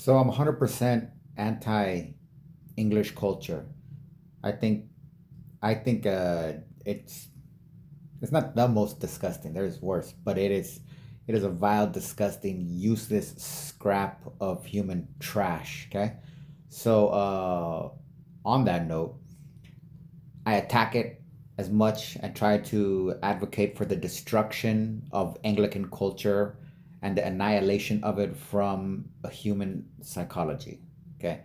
So I'm 100% anti-English culture. I think I think it's not the most disgusting. There's worse, but it is a vile, disgusting, useless scrap of human trash. Okay, so on that note, I attack it as much and try to advocate for the destruction of Anglican culture and the annihilation of it from a human psychology. Okay,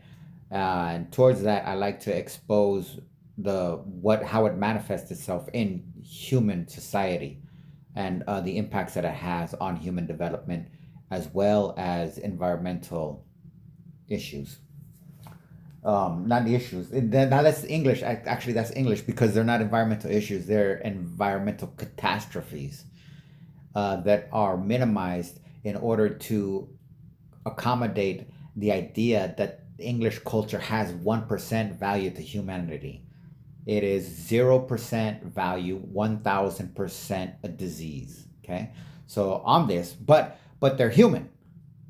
and towards that, I like to expose the what how it manifests itself in human society and the impacts that it has on human development as well as environmental issues. Not the issues. Now that's English. Actually, that's English because they're not environmental issues. They're environmental catastrophes that are minimized in order to accommodate the idea that English culture has 1% value to humanity. It is 0% value, 1000% a disease. Okay. So on this, but they're human.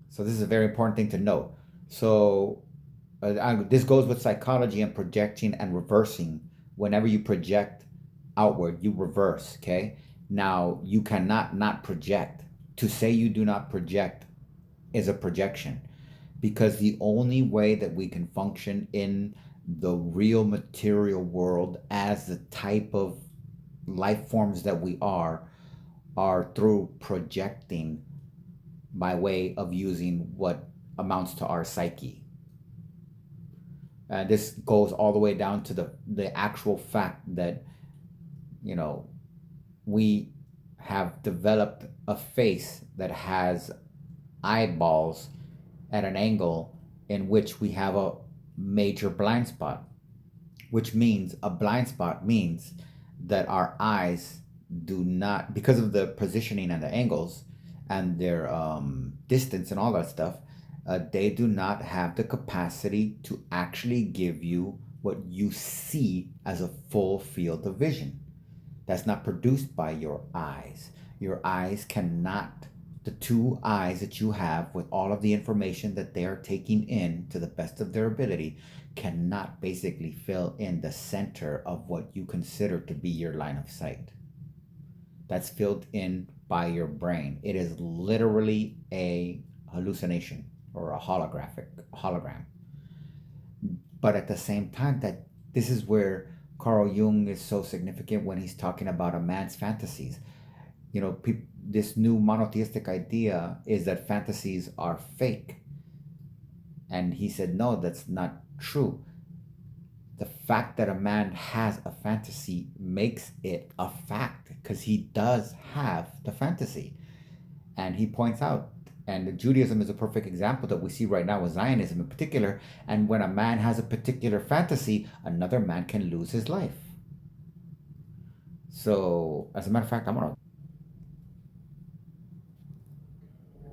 So this is a very important thing to note. So this goes with psychology and projecting and reversing. Whenever you project outward, you reverse. Okay. Now you cannot not project. To say you do not project is a projection because the only way that we can function in the real material world as the type of life forms that we are through projecting by way of using what amounts to our psyche. This goes all the way down to the actual fact that you know we have developed a face that has eyeballs at an angle in which we have a major blind spot, which means a blind spot means that our eyes do not, because of the positioning and the angles and their distance and all that stuff, they do not have the capacity to actually give you what you see as a full field of vision. That's not produced by your eyes. Your eyes cannot, the two eyes that you have with all of the information that they are taking in to the best of their ability, cannot basically fill in the center of what you consider to be your line of sight. That's filled in by your brain. It is literally a hallucination or a holographic hologram. But at the same time, that this is where Carl Jung is so significant when he's talking about a man's fantasies. This new monotheistic idea is that fantasies are fake. And he said, no, that's not true. The fact that a man has a fantasy makes it a fact because he does have the fantasy. And he points out, and Judaism is a perfect example that we see right now with Zionism in particular. And when a man has a particular fantasy, another man can lose his life. So, as a matter of fact, I'm gonna.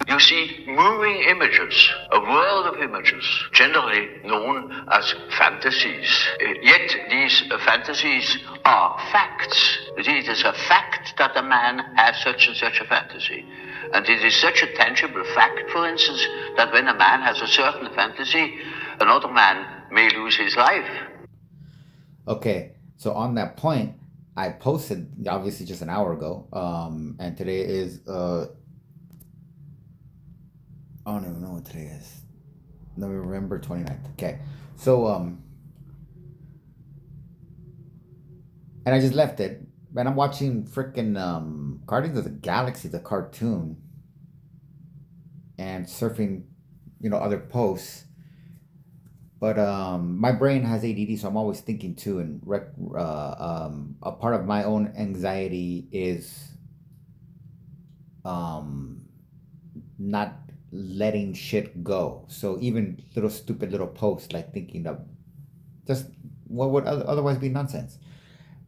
You see moving images, a world of images, generally known as fantasies. Yet these fantasies are facts. It is a fact that a man has such and such a fantasy. And it is such a tangible fact, for instance, that when a man has a certain fantasy, another man may lose his life. Okay, so on that point, I posted obviously just an hour ago, and today is I don't even know what today is. November 29th. Okay. So and I just left it. And I'm watching freaking Guardians of the Galaxy, the cartoon, and surfing, other posts. But my brain has ADD, so I'm always thinking too. And a part of my own anxiety is not letting shit go. So even little stupid little posts like thinking of just what would otherwise be nonsense.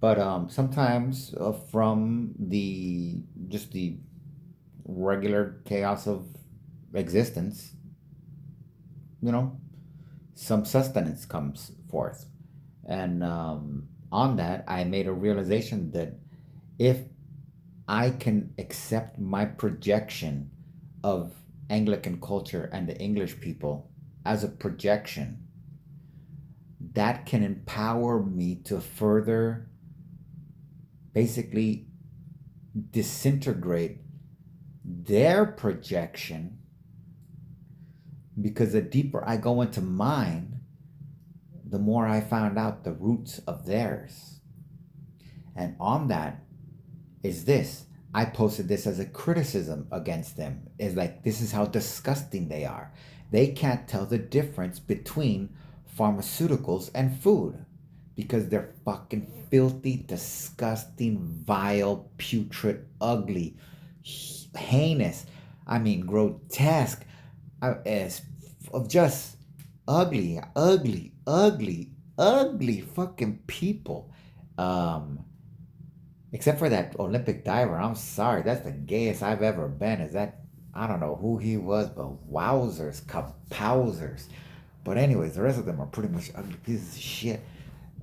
But sometimes from the regular chaos of existence, you know, some sustenance comes forth. And on that, I made a realization that if I can accept my projection of Anglican culture and the English people, as a projection, that can empower me to further basically disintegrate their projection, because the deeper I go into mine, the more I found out the roots of theirs. And on that is this. I posted this as a criticism against them. It's like, this is how disgusting they are. They can't tell the difference between pharmaceuticals and food because they're fucking filthy, disgusting, vile, putrid, ugly, heinous. I mean, grotesque. As of just ugly, ugly, ugly, ugly fucking people. Except for that Olympic diver. I'm sorry, that's the gayest I've ever been. Is that, I don't know who he was, but wowzers, kapowzers. But anyways, the rest of them are pretty much ugly pieces of shit.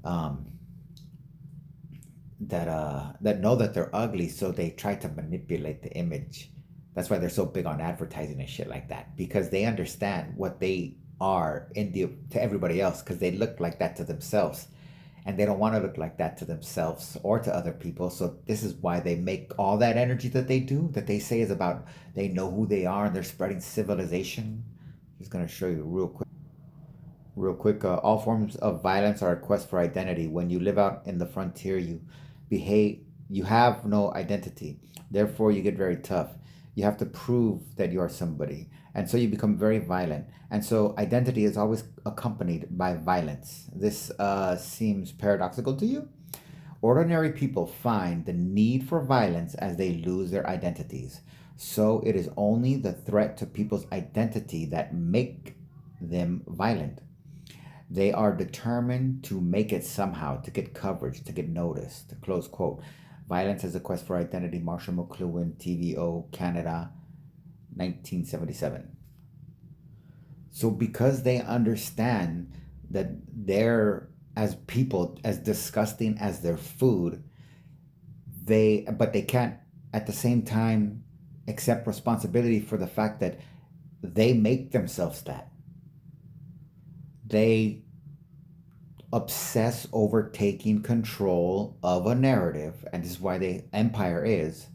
Um, that know that they're ugly, so they try to manipulate the image. That's why they're so big on advertising and shit like that, because they understand what they are to everybody else, because they look like that to themselves, and they don't want to look like that to themselves or to other people. So this is why they make all that energy that they do, that they say is about they know who they are and they're spreading civilization. Just gonna show you real quick. All forms of violence are a quest for identity. When you live out in the frontier, you have no identity. Therefore, you get very tough. You have to prove that you are somebody. And so you become very violent. And so identity is always accompanied by violence. This seems paradoxical to you? Ordinary people find the need for violence as they lose their identities. So it is only the threat to people's identity that make them violent. They are determined to make it somehow, to get coverage, to get noticed. Close quote. Violence as a Quest for Identity, Marshall McLuhan, TVO, Canada, 1977. So because they understand that they're, as people, as disgusting as their food, but they can't at the same time accept responsibility for the fact that they make themselves that. They obsess over taking control of a narrative, and this is why the empire is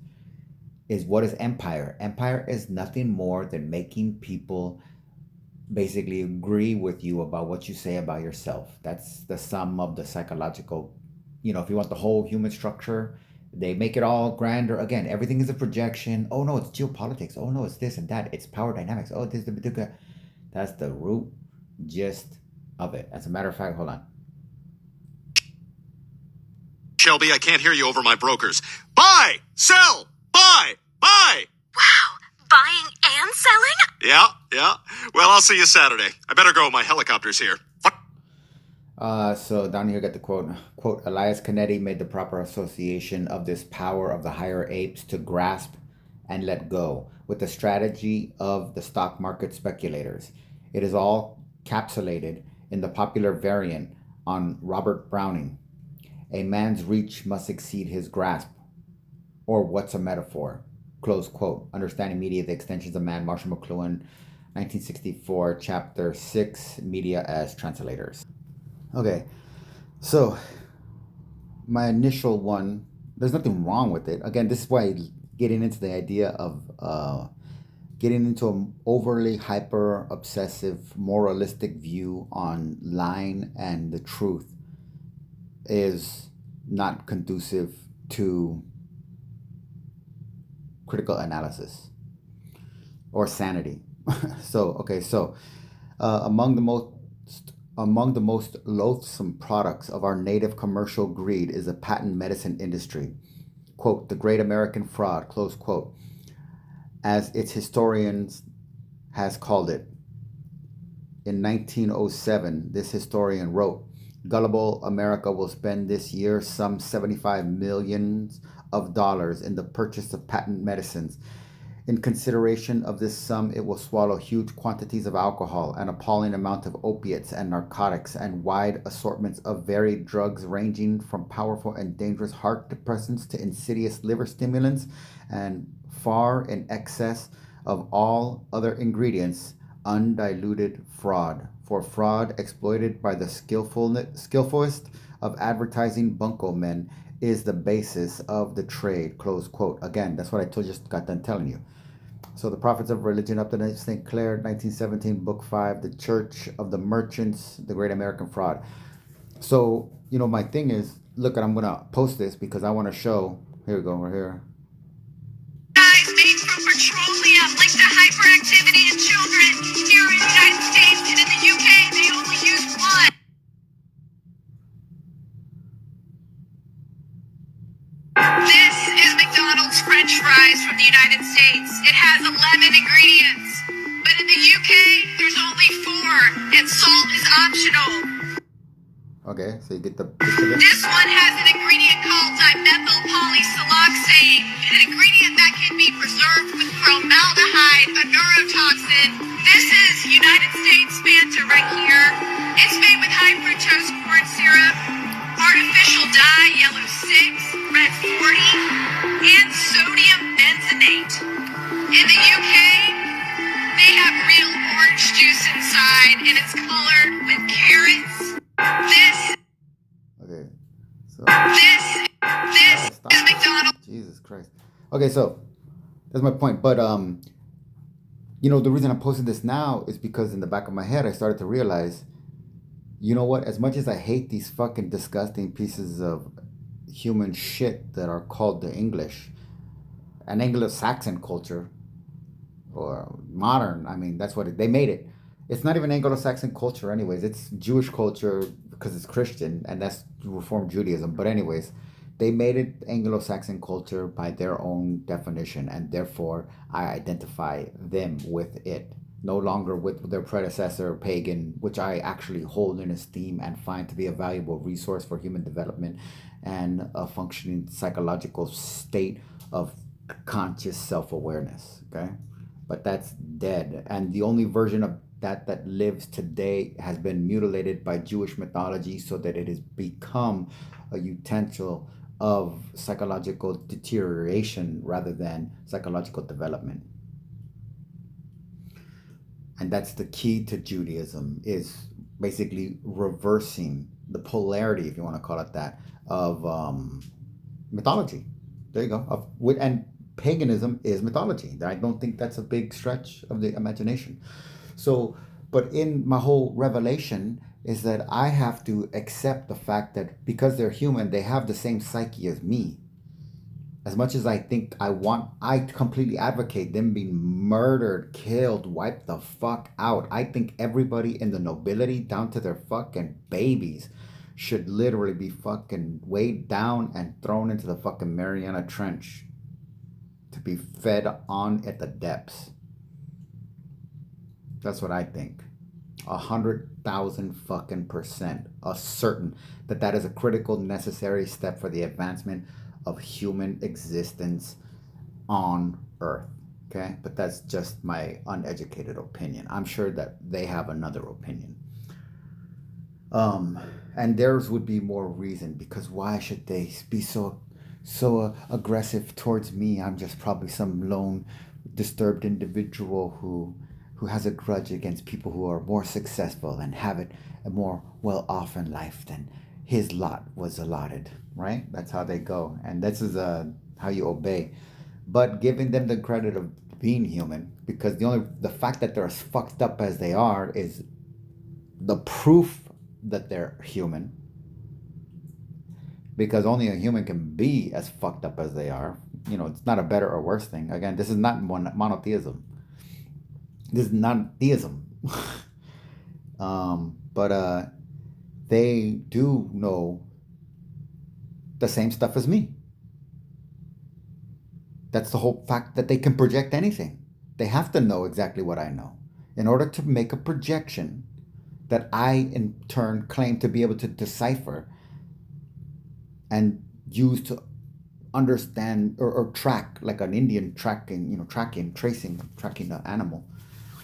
what is empire? Empire is nothing more than making people basically agree with you about what you say about yourself. That's the sum of the psychological, if you want the whole human structure, they make it all grander. Again, everything is a projection. Oh no, it's geopolitics. Oh no, it's this and that. It's power dynamics. Oh, this, that's the root gist of it. As a matter of fact, hold on. Shelby, I can't hear you over my brokers. Buy! Sell! Buy! Buy! Wow, buying and selling? Yeah. Well, I'll see you Saturday. I better go. My helicopter's here. So down here, get the quote. Quote, Elias Canetti made the proper association of this power of the higher apes to grasp and let go with the strategy of the stock market speculators. It is all capsulated in the popular variant on Robert Browning. A man's reach must exceed his grasp. Or what's a metaphor? Close quote. Understanding Media, the Extensions of Man, Marshall McLuhan, 1964, Chapter 6, Media as Translators. Okay, so my initial one, there's nothing wrong with it. Again, this is why getting into the idea of getting into an overly hyper obsessive moralistic view on lying and the truth is not conducive to critical analysis or sanity. So among the most loathsome products of our native commercial greed is the patent medicine industry. Quote, the great American fraud, close quote, as its historians has called it. In 1907, this historian wrote, gullible America will spend this year some $75 million in the purchase of patent medicines. In consideration of this sum, it will swallow huge quantities of alcohol, an appalling amount of opiates and narcotics, and wide assortments of varied drugs ranging from powerful and dangerous heart depressants to insidious liver stimulants, and far in excess of all other ingredients undiluted fraud. For fraud exploited by the skillfulest of advertising bunco men is the basis of the trade. Close quote. Again, that's what I just got done telling you. So the Prophets of Religion up to St. Clair, 1917, Book 5, The Church of the Merchants, The Great American Fraud. So, my thing is, look, I'm going to post this because I want to show. Here we go, right here. Dyes made from petroleum linked to hyperactivity in children. Here in the United States and in the UK, they only use one. This is McDonald's French fries from the United States. It has 11 ingredients. But in the UK, there's only 4, and salt is optional. Okay, so you get the... This one has an ingredient called dimethyl polysilicoxane, an ingredient that can be preserved with formaldehyde, a neurotoxin. This is United States Fanta right here. It's made with high fructose corn syrup, artificial dye, yellow 6, red 40, and sodium benzenate. In the UK, they have real orange juice inside, and it's colored with carrots. Okay, so this is McDonald's. Jesus Christ. Okay, so that's my point. But the reason I'm posting this now is because in the back of my head I started to realize, you know what? As much as I hate these fucking disgusting pieces of human shit that are called the English, an Anglo-Saxon culture, or modern, I mean, that's what they made it. It's not even Anglo-Saxon culture anyways. It's Jewish culture because it's Christian, and that's Reformed Judaism. But anyways, they made it Anglo-Saxon culture by their own definition, and therefore I identify them with it. No longer with their predecessor, pagan, which I actually hold in esteem and find to be a valuable resource for human development and a functioning psychological state of conscious self-awareness, okay? But that's dead. And the only version of that lives today has been mutilated by Jewish mythology so that it has become a utensil of psychological deterioration rather than psychological development. And that's the key to Judaism, is basically reversing the polarity, if you want to call it that, of mythology. There you go. And paganism is mythology. I don't think that's a big stretch of the imagination. So, but in my whole revelation is that I have to accept the fact that because they're human, they have the same psyche as me. As much as I think I completely advocate them being murdered, killed, wiped the fuck out. I think everybody in the nobility, down to their fucking babies, should literally be fucking weighed down and thrown into the fucking Mariana Trench to be fed on at the depths. That's what I think. 100,000 fucking percent certain that is a critical, necessary step for the advancement of human existence on Earth. Okay? But that's just my uneducated opinion. I'm sure that they have another opinion. And theirs would be more reason, because why should they be so aggressive towards me? I'm just probably some lone, disturbed individual who has a grudge against people who are more successful and have it a more well-off in life than his lot was allotted, right? That's how they go. And this is how you obey. But giving them the credit of being human, because the fact that they're as fucked up as they are is the proof that they're human. Because only a human can be as fucked up as they are. It's not a better or worse thing. Again, this is not monotheism. This is not theism. But they do know the same stuff as me. That's the whole fact that they can project anything. They have to know exactly what I know in order to make a projection that I in turn claim to be able to decipher and use to understand or track, like an Indian tracking an animal.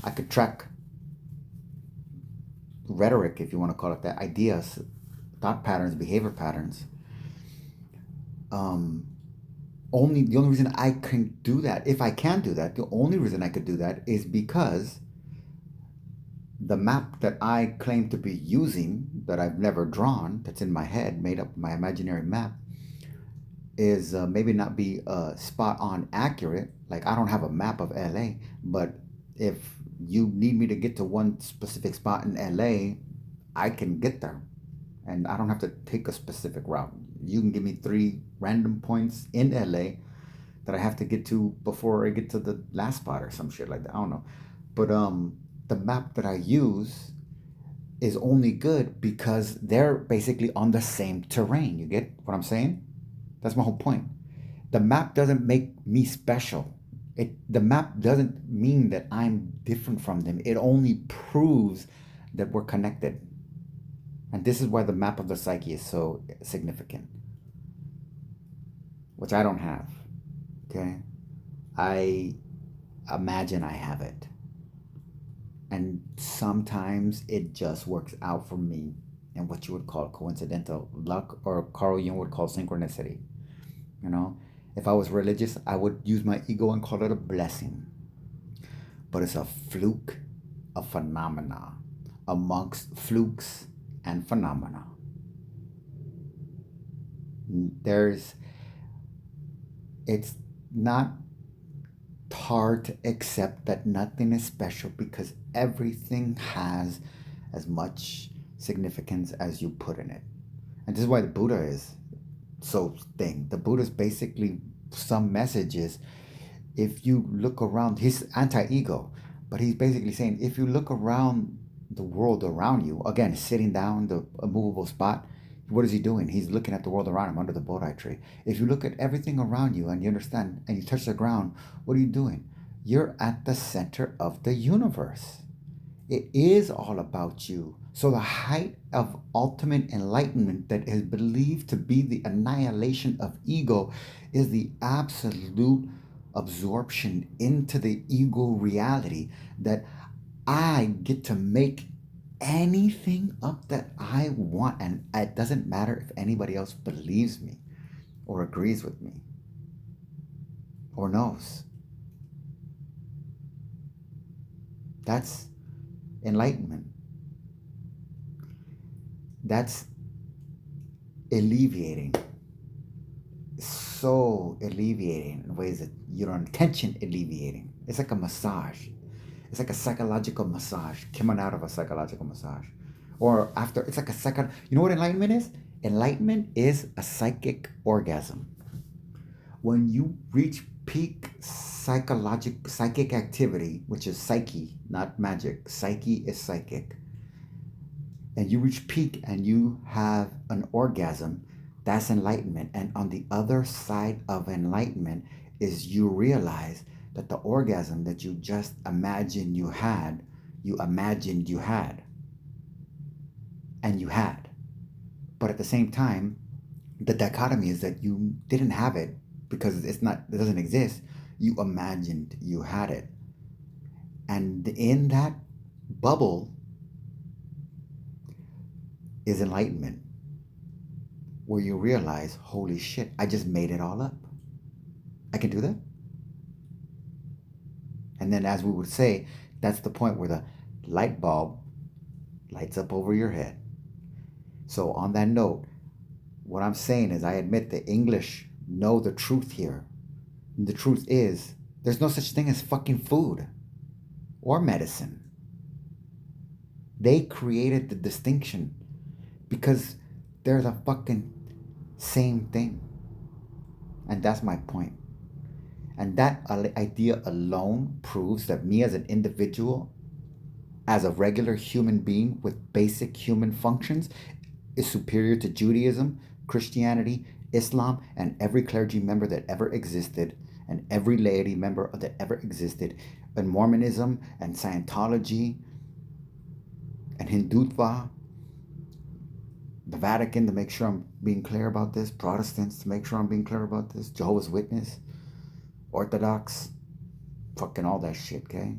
I could track rhetoric, if you want to call it that, ideas, thought patterns, behavior patterns. The only reason I can do that, if I can do that, the only reason I could do that is because the map that I claim to be using, that I've never drawn, that's in my head, made up my imaginary map, is maybe not be spot on accurate. Like, I don't have a map of LA, but if you need me to get to one specific spot in LA, I can get there. And I don't have to take a specific route. You can give me 3 random points in LA that I have to get to before I get to the last spot or some shit like that. I don't know. But the map that I use is only good because they're basically on the same terrain. You get what I'm saying? That's my whole point. The map doesn't make me special. The map doesn't mean that I'm different from them. It only proves that we're connected. And this is why the map of the psyche is so significant, which I don't have. Okay? I imagine I have it. And sometimes it just works out for me in what you would call coincidental luck, or Carl Jung would call synchronicity. You know, if I was religious, I would use my ego and call it a blessing. But it's a fluke, a phenomena amongst flukes and phenomena. It's not hard to accept that nothing is special because everything has as much significance as you put in it. And this is why the Buddha is so thing. The Buddha's basically some messages. If you look around, he's anti-ego, but he's basically saying if you look around the world around you, again, sitting down, the immovable spot, what is he doing? He's looking at the world around him under the Bodhi tree. If you look at everything around you and you understand and you touch the ground, what are you doing? You're at the center of the universe. It is all about you. So the height of ultimate enlightenment that is believed to be the annihilation of ego is the absolute absorption into the ego reality that I get to make anything up that I want, and it doesn't matter if anybody else believes me or agrees with me or knows. That's enlightenment. That's alleviating. So alleviating in ways that you don't intention alleviating. It's like a massage. It's like a psychological massage coming out of a psychological massage. Or after, it's like a second. You know what enlightenment is? Enlightenment is a psychic orgasm. When you reach peak psychic activity, which is psyche, not magic. Psyche is psychic. And you reach peak and you have an orgasm, that's enlightenment. And on the other side of enlightenment is you realize that the orgasm that you just imagined you had, you imagined you had. And you had. But at the same time, the dichotomy is that you didn't have it because it doesn't exist. You imagined you had it. And in that bubble is enlightenment, where you realize, holy shit, I just made it all up. I can do that. And then, as we would say, that's the point where the light bulb lights up over your head. So on that note, what I'm saying is I admit the English know the truth here. And the truth is, there's no such thing as fucking food or medicine. They created the distinction because they're the fucking same thing. And that's my point. And that idea alone proves that me as an individual, as a regular human being with basic human functions, is superior to Judaism, Christianity, Islam, and every clergy member that ever existed, and every laity member that ever existed, and Mormonism, and Scientology, and Hindutva, the Vatican, to make sure I'm being clear about this, Protestants, to make sure I'm being clear about this, Jehovah's Witness, Orthodox, fucking all that shit, okay?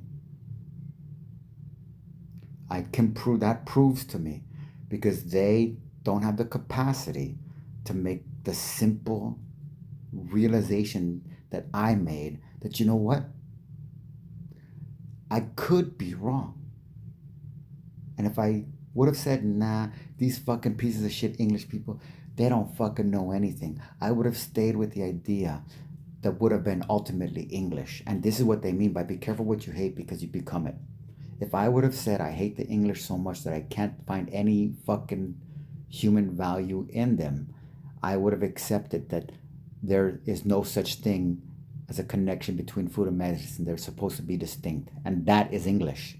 I can prove, that proves to me, because they don't have the capacity to make the simple realization that I made, that you know what? I could be wrong. And if I would have said, nah, these fucking pieces of shit English people, they don't fucking know anything, I would have stayed with the idea that would have been ultimately English. And this is what they mean by be careful what you hate because you become it. If I would have said I hate the English so much that I can't find any fucking human value in them, I would have accepted that there is no such thing as a connection between food and medicine. They're supposed to be distinct. And that is English.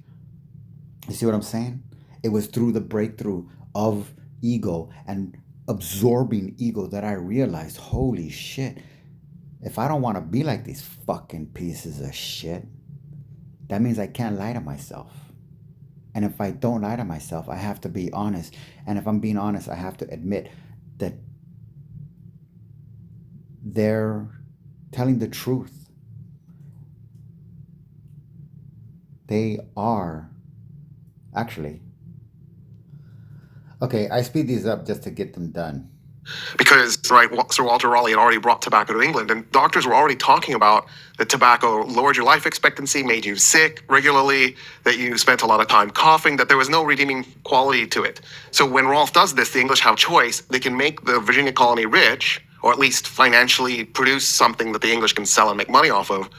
You see what I'm saying? It was through the breakthrough of ego and absorbing ego that I realized, holy shit, if I don't want to be like these fucking pieces of shit, that means I can't lie to myself. And if I don't lie to myself, I have to be honest. And if I'm being honest, I have to admit that they're telling the truth. They are actually. Okay, I speed these up just to get them done. Because, right, Sir Walter Raleigh had already brought tobacco to England, and doctors were already talking about that tobacco lowered your life expectancy, made you sick regularly, that you spent a lot of time coughing, that there was no redeeming quality to it. So when Rolfe does this, the English have choice. They can make the Virginia colony rich, or at least financially produce something that the English can sell and make money off of,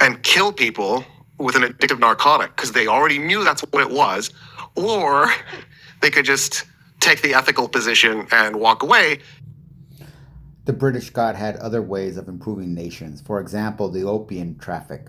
and kill people with an addictive narcotic, because they already knew that's what it was, or they could just take the ethical position and walk away. The British God had other ways of improving nations. For example, the opium traffic.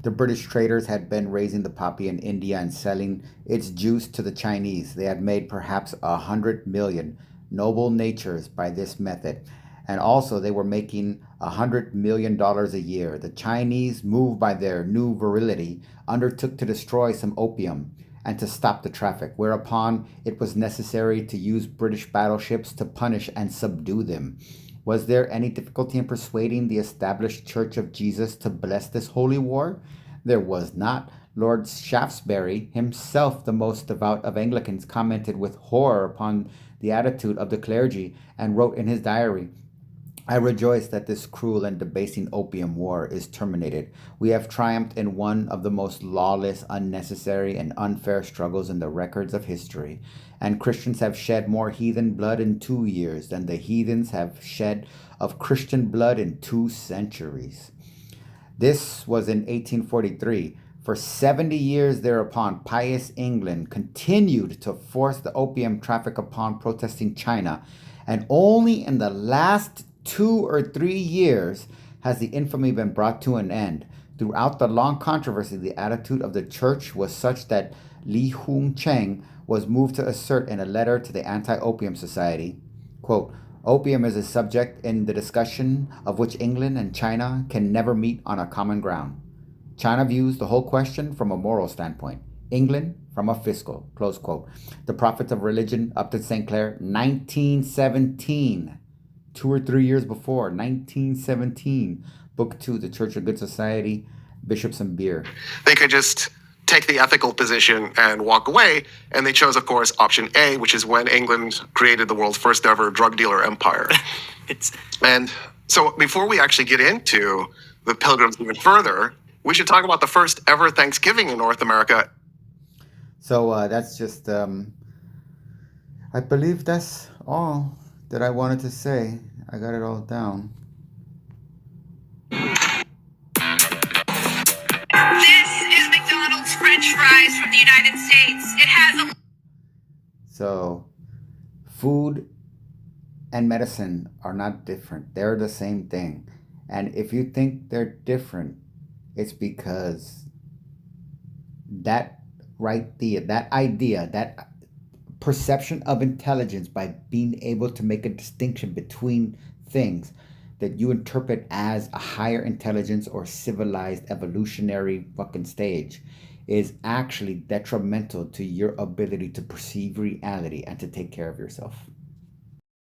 The British traders had been raising the poppy in India and selling its juice to the Chinese. They had made perhaps 100 million noble natures by this method. And also they were making $100 million a year. The Chinese, moved by their new virility, undertook to destroy some opium and to stop the traffic, whereupon it was necessary to use British battleships to punish and subdue them. Was there any difficulty in persuading the established Church of Jesus to bless this holy war? There was not. Lord Shaftesbury, himself the most devout of Anglicans, commented with horror upon the attitude of the clergy and wrote in his diary, I rejoice that this cruel and debasing opium war is terminated. We have triumphed in one of the most lawless, unnecessary, and unfair struggles in the records of history, and Christians have shed more heathen blood in 2 years than the heathens have shed of Christian blood in 2 centuries. This was in 1843. For 70 years thereupon, pious England continued to force the opium traffic upon protesting China, and only in the last 2 or 3 years has the infamy been brought to an end. Throughout the long controversy, the attitude of the church was such that Li Hung Cheng was moved to assert in a letter to the Anti-Opium Society, quote, opium is a subject in the discussion of which England and China can never meet on a common ground. China views the whole question from a moral standpoint. England from a fiscal, close quote. The Prophets of Religion, Upton St. Clair, 1917. 2 or 3 years before, 1917, Book 2, The Church of Good Society, Bishops and Beer. They could just take the ethical position and walk away, and they chose, of course, option A, which is when England created the world's first ever drug dealer empire. And so before we actually get into the Pilgrims even further, we should talk about the first ever Thanksgiving in North America. So that's just, I believe that's all that I wanted to say. I got it all down. This is McDonald's French fries from the United States. It has a... So, food and medicine are not different. They're the same thing. And if you think they're different, it's because that idea, that perception of intelligence by being able to make a distinction between things that you interpret as a higher intelligence or civilized evolutionary fucking stage is actually detrimental to your ability to perceive reality and to take care of yourself.